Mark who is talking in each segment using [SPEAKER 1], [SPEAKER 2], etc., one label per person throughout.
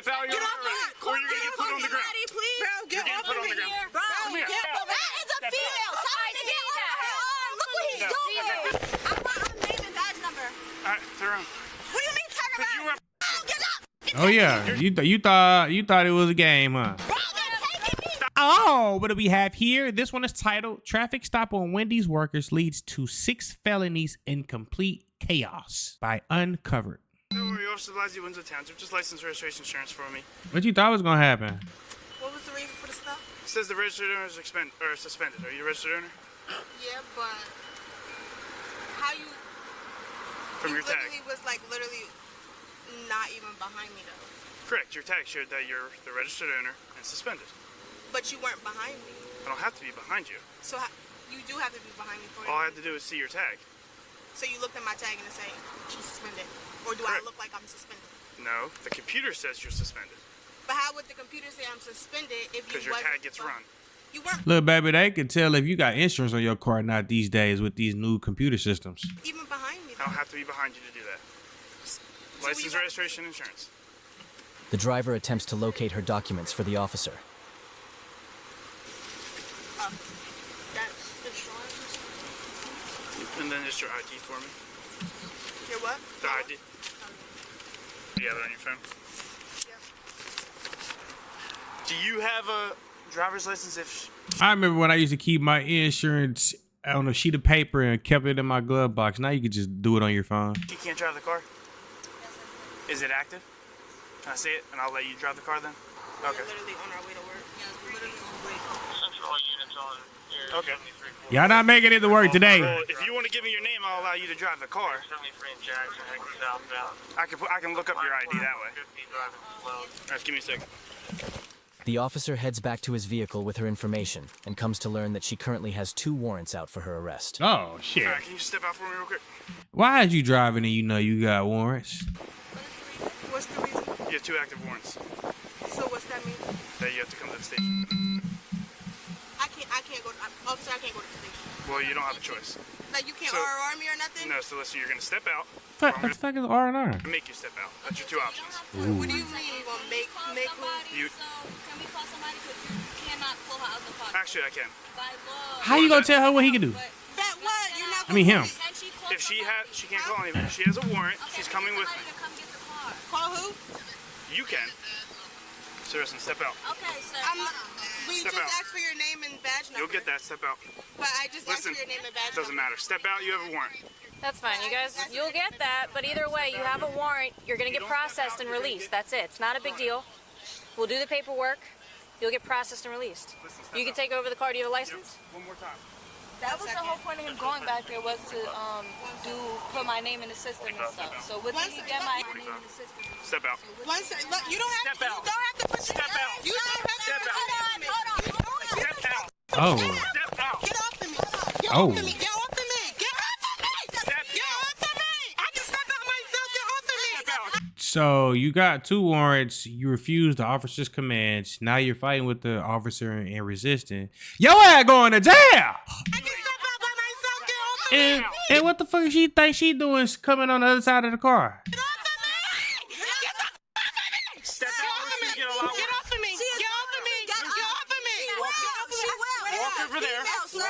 [SPEAKER 1] Step out, you're or you're gonna get put on the ground.
[SPEAKER 2] Please. Bro, get off of me. Bro, get off. That is a female. Tell her to get off her arm. Look what he's doing. I want her name and badge number.
[SPEAKER 1] All right, turn around.
[SPEAKER 2] What do you mean turn around? Get up.
[SPEAKER 3] Oh yeah, you thought it was a game, huh?
[SPEAKER 2] Bro, they're taking me.
[SPEAKER 3] Oh, what do we have here? This one is titled "Traffic Stop on Wendy's Workers Leads to 6 Felonies in Complete Chaos" by Uncovered.
[SPEAKER 1] Don't worry, Officer Blasey Windsor Township. Just license registration insurance for me.
[SPEAKER 3] What you thought was gonna happen?
[SPEAKER 2] What was the reason for the stop?
[SPEAKER 1] It says the registered owner is suspended. Are you a registered owner?
[SPEAKER 2] Yeah, but how you?
[SPEAKER 1] From your tag.
[SPEAKER 2] Literally was like not even behind me though.
[SPEAKER 1] Correct. Your tag showed that you're the registered owner and suspended.
[SPEAKER 2] But you weren't behind me.
[SPEAKER 1] I don't have to be behind you.
[SPEAKER 2] So you do have to be behind me for
[SPEAKER 1] All I had to do is see your tag.
[SPEAKER 2] So you looked at my tag and it say she's suspended, or do
[SPEAKER 1] Correct.
[SPEAKER 2] I look like I'm suspended?
[SPEAKER 1] No, the computer says you're suspended.
[SPEAKER 2] But how would the computer say I'm suspended if you?
[SPEAKER 1] Because your tag gets run.
[SPEAKER 2] You weren't.
[SPEAKER 3] Look, baby, they can tell if you got insurance on your car or not these days with these new computer systems.
[SPEAKER 2] Even behind me.
[SPEAKER 1] I don't have to be behind you to do that. License, registration, insurance.
[SPEAKER 4] The driver attempts to locate her documents for the officer.
[SPEAKER 2] That's insurance.
[SPEAKER 1] And then just your ID for me.
[SPEAKER 2] Your what?
[SPEAKER 1] The ID. Do you have it on your phone?
[SPEAKER 2] Yeah.
[SPEAKER 1] Do you have a driver's license if...
[SPEAKER 3] I remember when I used to keep my insurance on a sheet of paper and kept it in my glove box. Now you can just do it on your phone.
[SPEAKER 1] You can't drive the car? Is it active? Can I see it and I'll let you drive the car then? Okay.
[SPEAKER 2] We're literally on our way to work. Yeah, we're literally on the way.
[SPEAKER 5] Central units on here.
[SPEAKER 1] Okay.
[SPEAKER 3] Y'all not making it to work today.
[SPEAKER 1] Well, if you want to give me your name, I'll allow you to drive the car.
[SPEAKER 5] 73 in Jackson, heading southbound.
[SPEAKER 1] I can look up your ID that way.
[SPEAKER 5] 50 driving slow.
[SPEAKER 1] All right, give me a second.
[SPEAKER 4] The officer heads back to his vehicle with her information and comes to learn that she currently has 2 warrants out for her arrest.
[SPEAKER 3] Oh, shit.
[SPEAKER 1] All right, can you step out for me real quick?
[SPEAKER 3] Why is you driving and you know you got warrants?
[SPEAKER 2] What's the reason?
[SPEAKER 1] You have 2 active warrants
[SPEAKER 2] So what's that mean?
[SPEAKER 1] that you have to come to the station.
[SPEAKER 2] I can't go. Officer, I can't go to the station.
[SPEAKER 1] Well, you don't have a choice.
[SPEAKER 2] Like you can't
[SPEAKER 1] So-
[SPEAKER 2] RR me or nothing.
[SPEAKER 1] No, so listen, you're going to step out.
[SPEAKER 3] What
[SPEAKER 1] I'm
[SPEAKER 3] the fuck is R&R?
[SPEAKER 1] gonna make you step out. That's your 2 options.
[SPEAKER 2] What do you mean? You gonna make
[SPEAKER 1] You-
[SPEAKER 6] So can we call somebody because you cannot pull her out of the car
[SPEAKER 1] Actually, I can.
[SPEAKER 6] by law.
[SPEAKER 3] How you gonna tell her what he can do?
[SPEAKER 6] But
[SPEAKER 2] that? What? You're not.
[SPEAKER 3] I mean him.
[SPEAKER 6] can she call
[SPEAKER 1] If she
[SPEAKER 6] somebody?
[SPEAKER 1] she can't call anybody. If she has a warrant,
[SPEAKER 6] Okay,
[SPEAKER 1] she's
[SPEAKER 6] we
[SPEAKER 1] coming
[SPEAKER 6] need
[SPEAKER 1] with me.
[SPEAKER 6] somebody to come get the car.
[SPEAKER 2] Call who?
[SPEAKER 1] You can. So listen, step out.
[SPEAKER 6] Okay, sir.
[SPEAKER 2] I'm not. We
[SPEAKER 1] Step
[SPEAKER 2] just
[SPEAKER 1] out.
[SPEAKER 2] asked for your name and badge number.
[SPEAKER 1] You'll get that. Step out.
[SPEAKER 2] But I just
[SPEAKER 1] Listen,
[SPEAKER 2] asked for your name and badge
[SPEAKER 1] doesn't
[SPEAKER 2] number.
[SPEAKER 1] matter. Step out. You have a warrant.
[SPEAKER 7] That's fine, you guys, you'll get that, but either way, you have a warrant, you're gonna get processed and released, that's it. It's not a big deal. We'll do the paperwork, you'll get processed and released. You can take over the car, do you have a license?
[SPEAKER 1] One more time.
[SPEAKER 6] That was the whole point of him going back there was to put my name in the system and stuff. So what did he get my name in the system?
[SPEAKER 1] Step out.
[SPEAKER 2] One second. Look, you don't have
[SPEAKER 1] Step out.
[SPEAKER 2] You don't have to put
[SPEAKER 1] Step out.
[SPEAKER 2] You don't have to
[SPEAKER 1] Step
[SPEAKER 2] put
[SPEAKER 1] out.
[SPEAKER 2] it on me.
[SPEAKER 1] Step out.
[SPEAKER 3] Oh.
[SPEAKER 1] Step out.
[SPEAKER 2] Get off of me. Get
[SPEAKER 3] Oh.
[SPEAKER 2] off of me. Get off of me. Get off of me. Get off of me. I can step out myself. Get off of me.
[SPEAKER 1] Step out.
[SPEAKER 3] So you got 2 warrants, you refused the officer's commands, now you're fighting with the officer and resisting. Your ass going to jail!
[SPEAKER 2] I can step out by myself. Get off of me.
[SPEAKER 3] And what the fuck she think she doing coming on the other side of the car?
[SPEAKER 2] Get off of me. Get the f off of me.
[SPEAKER 1] Step
[SPEAKER 2] Get
[SPEAKER 1] out.
[SPEAKER 2] off of me.
[SPEAKER 1] You get a lot
[SPEAKER 2] Get
[SPEAKER 1] worse.
[SPEAKER 2] off of me. Get off of me. Get off of me.
[SPEAKER 1] Walk over there. Walk over there.
[SPEAKER 2] Get off of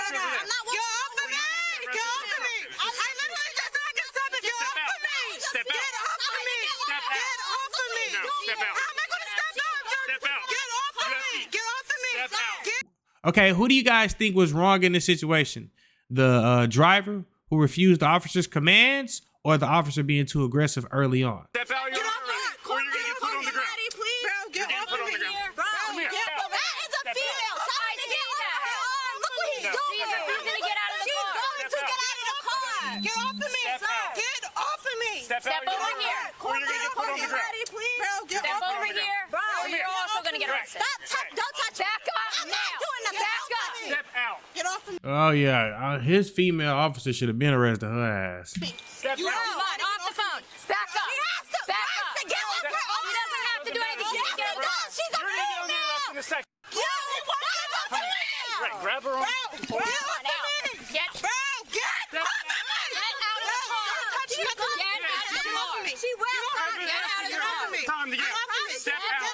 [SPEAKER 2] me. Get off of me. I literally just said I can stop it. Get
[SPEAKER 1] Step
[SPEAKER 2] off
[SPEAKER 1] out.
[SPEAKER 2] of me.
[SPEAKER 1] Step out.
[SPEAKER 2] Get off of me.
[SPEAKER 1] Step out.
[SPEAKER 2] Get off of me.
[SPEAKER 1] No, step out.
[SPEAKER 2] How am I going to step out?
[SPEAKER 1] Step out.
[SPEAKER 2] Get off of me. Get off of me.
[SPEAKER 1] Step out.
[SPEAKER 2] Get
[SPEAKER 3] Okay, who do you guys think was wrong in this situation? The driver who refused the officer's commands or the officer being too aggressive early on?
[SPEAKER 1] Step out. You're
[SPEAKER 2] off me.
[SPEAKER 1] or you're gonna get put on the ground.
[SPEAKER 2] Bro, get
[SPEAKER 1] You're getting
[SPEAKER 2] off
[SPEAKER 1] put
[SPEAKER 2] of
[SPEAKER 1] on
[SPEAKER 2] me.
[SPEAKER 1] the ground.
[SPEAKER 2] Bro,
[SPEAKER 1] Come here.
[SPEAKER 2] get off. That is a
[SPEAKER 1] Step out.
[SPEAKER 2] female. Tell her to get off her arm. Look what he's
[SPEAKER 1] No.
[SPEAKER 2] doing.
[SPEAKER 7] She's refusing to get out of the
[SPEAKER 2] She's
[SPEAKER 7] car.
[SPEAKER 2] going to get out of the car. Get off of me.
[SPEAKER 1] Step out.
[SPEAKER 2] Get off of me.
[SPEAKER 1] Step
[SPEAKER 7] Step
[SPEAKER 1] out.
[SPEAKER 7] over here.
[SPEAKER 1] Or you're gonna get put on the ground.
[SPEAKER 2] Bro, get
[SPEAKER 7] Step
[SPEAKER 2] off
[SPEAKER 7] over
[SPEAKER 2] of me.
[SPEAKER 7] here,
[SPEAKER 2] Bro,
[SPEAKER 7] or you're also gonna get
[SPEAKER 1] Correct.
[SPEAKER 7] arrested.
[SPEAKER 2] Don't touch me.
[SPEAKER 7] Back up
[SPEAKER 2] I'm not
[SPEAKER 7] now.
[SPEAKER 2] doing that.
[SPEAKER 7] Back
[SPEAKER 2] Get
[SPEAKER 7] up.
[SPEAKER 2] off of me.
[SPEAKER 1] Step out.
[SPEAKER 2] Get off of me.
[SPEAKER 3] Oh yeah, his female officer should have been arrested her ass.
[SPEAKER 1] Step
[SPEAKER 2] You
[SPEAKER 1] out.
[SPEAKER 2] have-
[SPEAKER 7] Come on, off the phone. Back up.
[SPEAKER 2] She has to.
[SPEAKER 7] Back
[SPEAKER 2] Has
[SPEAKER 7] up.
[SPEAKER 2] to get off her arm.
[SPEAKER 7] She doesn't have to do anything. She can get
[SPEAKER 2] Yes,
[SPEAKER 7] arrested.
[SPEAKER 2] does. She's a
[SPEAKER 1] You're gonna get on the arrest in
[SPEAKER 2] female.
[SPEAKER 1] a second.
[SPEAKER 2] Yo, what is a female?
[SPEAKER 1] Right, grab her on.
[SPEAKER 2] Bro, get off of me.
[SPEAKER 7] Get
[SPEAKER 2] Bro, get
[SPEAKER 1] Step
[SPEAKER 2] off of me.
[SPEAKER 7] Get out of the car.
[SPEAKER 2] Touch me.
[SPEAKER 7] Get out of the car.
[SPEAKER 2] She will.
[SPEAKER 7] Get out of the car.
[SPEAKER 1] Time to get out. Step out.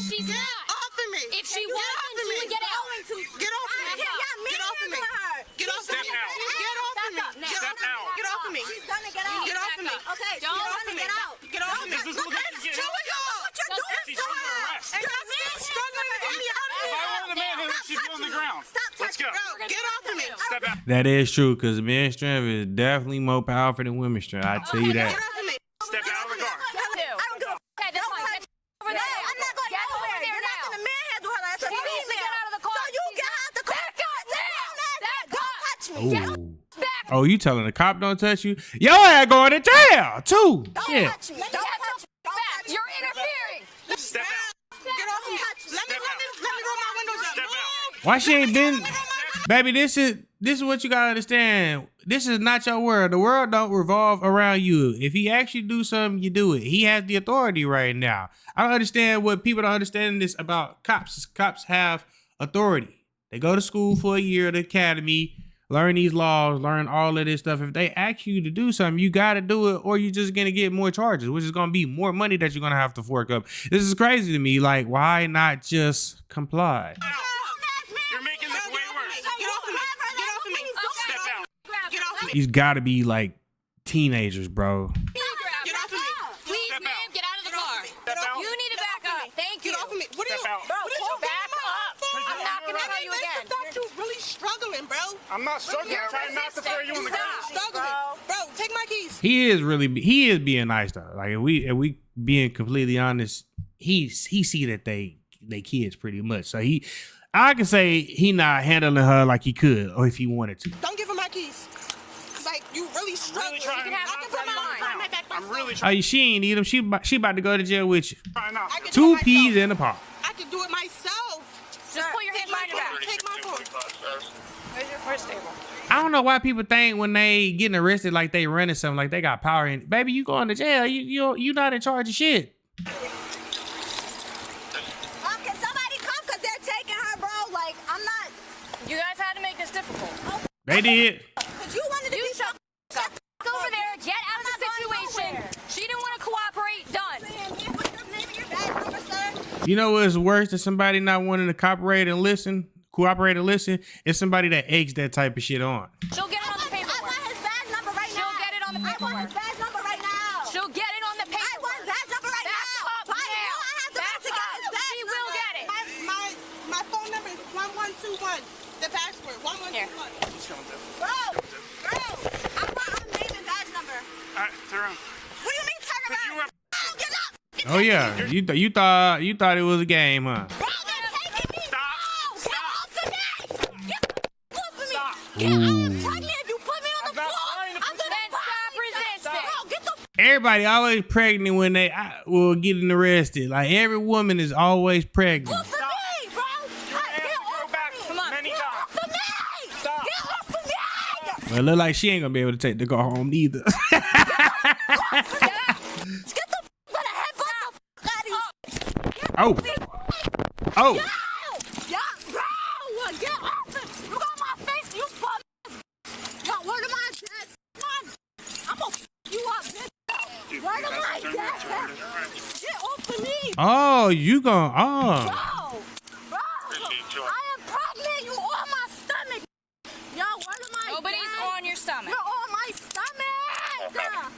[SPEAKER 7] She's
[SPEAKER 2] Get
[SPEAKER 7] not.
[SPEAKER 2] off of me.
[SPEAKER 7] If she
[SPEAKER 2] Get
[SPEAKER 7] wasn't,
[SPEAKER 2] off of
[SPEAKER 7] she
[SPEAKER 2] me.
[SPEAKER 7] would get out.
[SPEAKER 2] Get off of me.
[SPEAKER 7] Get
[SPEAKER 2] Get off of me. Get off of me.
[SPEAKER 1] Step out.
[SPEAKER 2] Get off of me.
[SPEAKER 1] Step out.
[SPEAKER 2] Get off of me. She's gonna get out. Get off of me. Okay, she's gonna get out. Get off of me.
[SPEAKER 1] This is what
[SPEAKER 2] Look,
[SPEAKER 1] you
[SPEAKER 2] it's
[SPEAKER 1] get.
[SPEAKER 2] two of y'all. What you're doing
[SPEAKER 1] She's
[SPEAKER 2] to
[SPEAKER 1] under
[SPEAKER 2] her.
[SPEAKER 1] arrest.
[SPEAKER 2] You're struggling to get me out of
[SPEAKER 1] If
[SPEAKER 2] here.
[SPEAKER 1] I were the man, she'd be on the ground.
[SPEAKER 2] Stop
[SPEAKER 1] Let's go.
[SPEAKER 2] touching. Bro, get off of me.
[SPEAKER 1] Step out.
[SPEAKER 3] That is true, because men's strength is definitely more powerful than women's strength. I tell you that.
[SPEAKER 2] Get off of me.
[SPEAKER 1] Step out of the car.
[SPEAKER 2] I don't give a
[SPEAKER 7] Okay, that's fine. Get over there.
[SPEAKER 2] I'm not going
[SPEAKER 7] Get over
[SPEAKER 2] nowhere.
[SPEAKER 7] there
[SPEAKER 2] You're not
[SPEAKER 7] now.
[SPEAKER 2] going to manhandle her like a
[SPEAKER 7] She needs to get out of the car.
[SPEAKER 2] So you get out the car. Don't touch me.
[SPEAKER 3] Oh. Oh, you telling the cop don't touch you? Your ass going to jail, too. Shit.
[SPEAKER 2] Touch me. Don't touch me. Don't touch me.
[SPEAKER 7] You're interfering.
[SPEAKER 1] Step out.
[SPEAKER 2] Get off me. Let me roll my windows up.
[SPEAKER 1] Step out.
[SPEAKER 3] Why she ain't been... Baby, this is what you gotta understand. This is not your world. The world don't revolve around you. If he actually do something, you do it. He has the authority right now. I don't understand what people don't understand this about cops. Cops have authority. They go to school for a year at the academy, learn these laws, learn all of this stuff. If they ask you to do something, you gotta do it, or you're just gonna get more charges, which is gonna be more money that you're gonna have to fork up. This is crazy to me. Like, why not just comply?
[SPEAKER 1] You're making this way worse.
[SPEAKER 2] Get off of me. Get off of me.
[SPEAKER 1] Step out.
[SPEAKER 2] Get off of me.
[SPEAKER 3] These gotta be like teenagers, bro.
[SPEAKER 2] Get off of me.
[SPEAKER 7] Please,
[SPEAKER 1] Step
[SPEAKER 7] ma'am,
[SPEAKER 1] out.
[SPEAKER 7] get out of the car.
[SPEAKER 1] Step out.
[SPEAKER 7] You need to back up. Thank you.
[SPEAKER 2] Get off of me. What are you?
[SPEAKER 1] Step out.
[SPEAKER 2] Bro, what are you
[SPEAKER 7] back up. I'm not gonna tell you again.
[SPEAKER 2] You really struggling, bro.
[SPEAKER 1] I'm not struggling. I'm trying not to throw you on the ground.
[SPEAKER 2] Struggling, bro. Take my keys.
[SPEAKER 3] He is being nice though. Like if we being completely honest, he see that they kids pretty much. So I can say he not handling her like he could, or if he wanted to.
[SPEAKER 2] Don't give her my keys. Like you really struggling.
[SPEAKER 1] Really trying
[SPEAKER 7] can have
[SPEAKER 1] not
[SPEAKER 7] it
[SPEAKER 1] to throw
[SPEAKER 7] from
[SPEAKER 1] you on
[SPEAKER 7] mine.
[SPEAKER 1] the ground. I'm really
[SPEAKER 3] Oh, she ain't need him. She about to go to jail with you.
[SPEAKER 1] trying not
[SPEAKER 2] I
[SPEAKER 1] to.
[SPEAKER 2] can do
[SPEAKER 3] Two
[SPEAKER 2] it
[SPEAKER 3] peas
[SPEAKER 2] myself.
[SPEAKER 3] in the pot.
[SPEAKER 2] I can do it myself.
[SPEAKER 7] Just put your hands behind your back.
[SPEAKER 2] Take my phone.
[SPEAKER 7] Where's your first table?
[SPEAKER 3] I don't know why people think when they getting arrested like they running something, like they got power. And baby, you going to jail? You not in charge of shit.
[SPEAKER 2] Can somebody come? Cause they're taking her, bro. Like I'm not.
[SPEAKER 7] You guys had to make this difficult.
[SPEAKER 3] They did.
[SPEAKER 2] Cause you wanted to be
[SPEAKER 7] Shut the f- over there. Get out of the situation. She didn't want to cooperate. Done.
[SPEAKER 2] What's your name and your badge number, sir?
[SPEAKER 3] You know what's worse than somebody not wanting to cooperate and listen? It's somebody that eggs that type of shit on.
[SPEAKER 7] She'll get it on the
[SPEAKER 2] I
[SPEAKER 7] paperwork.
[SPEAKER 2] want his badge number right now.
[SPEAKER 7] She'll get it on the
[SPEAKER 2] I want
[SPEAKER 7] paperwork.
[SPEAKER 2] his badge number right now.
[SPEAKER 7] She'll get it on the
[SPEAKER 2] I want
[SPEAKER 7] paperwork.
[SPEAKER 2] his badge number right
[SPEAKER 7] Back
[SPEAKER 2] now.
[SPEAKER 7] up
[SPEAKER 2] Why
[SPEAKER 7] now.
[SPEAKER 2] do I have to
[SPEAKER 7] Back
[SPEAKER 2] to get his
[SPEAKER 7] up.
[SPEAKER 2] badge
[SPEAKER 7] She
[SPEAKER 2] number?
[SPEAKER 7] will get it.
[SPEAKER 2] My phone number is 1121. The password 1121. Bro, I want his name and badge number.
[SPEAKER 1] All right, turn around.
[SPEAKER 2] What do you mean turn
[SPEAKER 1] But you
[SPEAKER 2] around?
[SPEAKER 1] were-
[SPEAKER 2] Oh, get up.
[SPEAKER 3] Oh yeah, you thought it was a game, huh?
[SPEAKER 2] Bro, they're taking me.
[SPEAKER 1] Stop.
[SPEAKER 2] No, get off of me. Get the f- off of me.
[SPEAKER 1] Stop.
[SPEAKER 2] Get off of me. If you put me on the
[SPEAKER 1] I'm not
[SPEAKER 2] floor,
[SPEAKER 1] trying to
[SPEAKER 2] I'm
[SPEAKER 1] put you
[SPEAKER 2] gonna
[SPEAKER 7] on the
[SPEAKER 2] stop
[SPEAKER 7] floor.
[SPEAKER 2] resisting. Bro, get the f-
[SPEAKER 3] Everybody always pregnant when they will getting arrested. Like every woman is always pregnant.
[SPEAKER 2] off of me, bro.
[SPEAKER 1] Your ass
[SPEAKER 2] Get
[SPEAKER 1] will go
[SPEAKER 2] off
[SPEAKER 1] back
[SPEAKER 2] of me.
[SPEAKER 7] Come on.
[SPEAKER 1] many
[SPEAKER 2] Get
[SPEAKER 1] times.
[SPEAKER 2] off of me.
[SPEAKER 1] Stop.
[SPEAKER 2] Get off of me.
[SPEAKER 3] Well, it look like she ain't gonna be able to take the car home either.
[SPEAKER 2] Get the f- better headbutt the f- out of you.
[SPEAKER 3] Oh, oh,
[SPEAKER 2] Yeah, bro. Get off it. Look on my face, you bum. Yo, where am I at? I'm gonna f- you up, bitch. Where am I at? Get off of me,
[SPEAKER 3] oh, you gonna
[SPEAKER 2] bro. Bro, I am pregnant. You on my stomach. Yo, where am I
[SPEAKER 7] Nobody's
[SPEAKER 2] at?
[SPEAKER 7] on your stomach.
[SPEAKER 2] You're on my stomach. Yeah.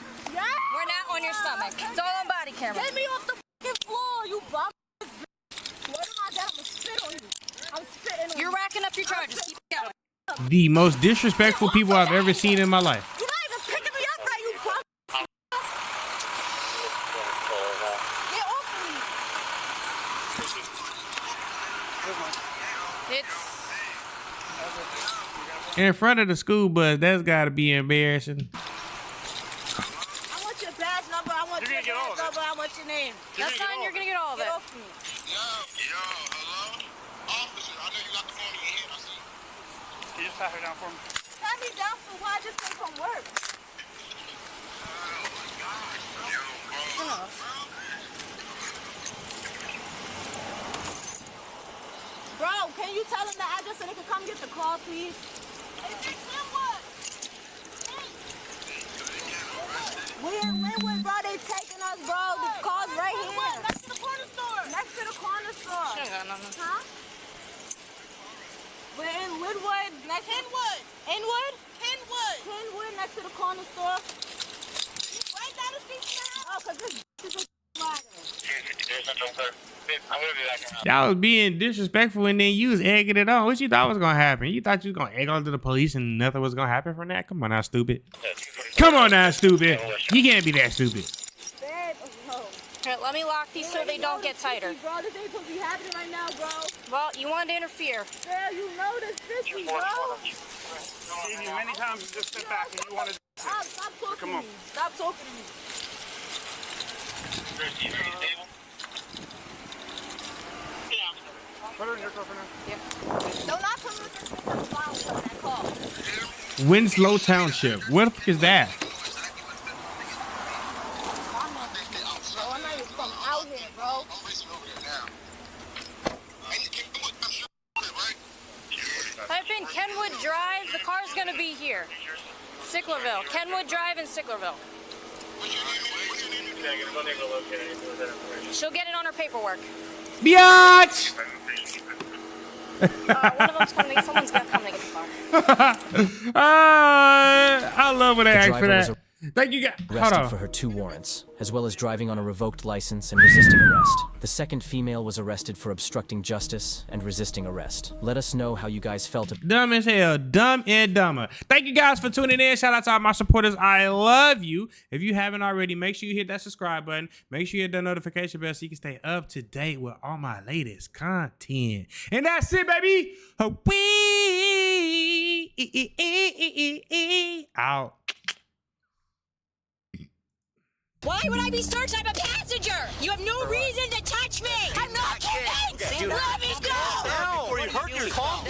[SPEAKER 7] We're not on your stomach. It's all on body camera.
[SPEAKER 2] Get me off the fucking floor, you bum. Where am I at? I'm gonna spit on you. I'm spitting on you.
[SPEAKER 7] You're racking up your charges. Keep going.
[SPEAKER 3] the most disrespectful people I've ever seen in my life.
[SPEAKER 2] You're not even picking me up right, you bum. Get off of me.
[SPEAKER 7] It's
[SPEAKER 3] In front of the school bus, that's gotta be embarrassing.
[SPEAKER 2] I want your badge number. I want
[SPEAKER 1] You're
[SPEAKER 2] your
[SPEAKER 1] gonna get all
[SPEAKER 2] badge
[SPEAKER 1] of it.
[SPEAKER 2] number. I want your name.
[SPEAKER 7] that's fine. You're gonna get all of
[SPEAKER 2] Get
[SPEAKER 7] it.
[SPEAKER 2] off me.
[SPEAKER 8] Yo, hello? Officer, I know you got the phone in your hand, I see.
[SPEAKER 1] Can you just pat her down for me?
[SPEAKER 2] Pat me down for what? I just came from work.
[SPEAKER 8] Yo, bro.
[SPEAKER 2] Bro, can you tell them the address so they can come get the car, please? Where, bro? They taking us, bro. The car's right here. Next to the corner store. Next to the corner next Kenwood. Inwood? Kenwood. Kenwood next to the corner store. Right down the street from the house. Oh, cause this is a
[SPEAKER 5] I'm gonna be back around.
[SPEAKER 3] Y'all was being disrespectful and then you was egging it on. What you thought was gonna happen? You thought you was gonna egg on to the police and nothing was gonna happen from that? Come on now, stupid. Come on now, stupid. You can't be that stupid.
[SPEAKER 7] Here, let me lock these so they don't get tighter.
[SPEAKER 2] Bro, this ain't supposed to be happening right now, bro.
[SPEAKER 7] Well, you wanted to interfere.
[SPEAKER 2] Girl, you know this fishy, bro.
[SPEAKER 1] Seen you many times. You just step back and you want to.
[SPEAKER 2] Stop talking to me. Stop talking to me.
[SPEAKER 1] Put her in your car for now.
[SPEAKER 2] Don't not come with this violence on that call.
[SPEAKER 3] Winslow Township. What the fuck is that?
[SPEAKER 2] Bro, I'm not even from out here, bro.
[SPEAKER 8] I'm racing over there now. Hey, Kenwood, I'm sure, right?
[SPEAKER 7] Type in Kenwood Drive. The car's gonna be here. Sicklerville. Kenwood Drive in Sicklerville. She'll get it on her paperwork.
[SPEAKER 3] Biatch!
[SPEAKER 7] One of them's coming. Someone's gonna come to get the car.
[SPEAKER 3] I love when they ask for
[SPEAKER 4] driver was
[SPEAKER 3] that. Thank you guys. Hold
[SPEAKER 4] Arrested
[SPEAKER 3] on.
[SPEAKER 4] for her 2 warrants, as well as driving on a revoked license and resisting arrest. The second female was arrested for obstructing justice and resisting arrest. Let us know how you guys felt.
[SPEAKER 3] Dumb as hell. Dumb and dumber. Thank you guys for tuning in. Shout out to all my supporters. I love you. If you haven't already, make sure you hit that subscribe button. Make sure you hit that notification bell so you can stay up to date with all my latest content. And that's it, baby. Out.
[SPEAKER 2] Why would I be searched? I'm a passenger. You have no reason to touch me. I'm not convinced. Let me go.
[SPEAKER 9] Before you hurt yourself.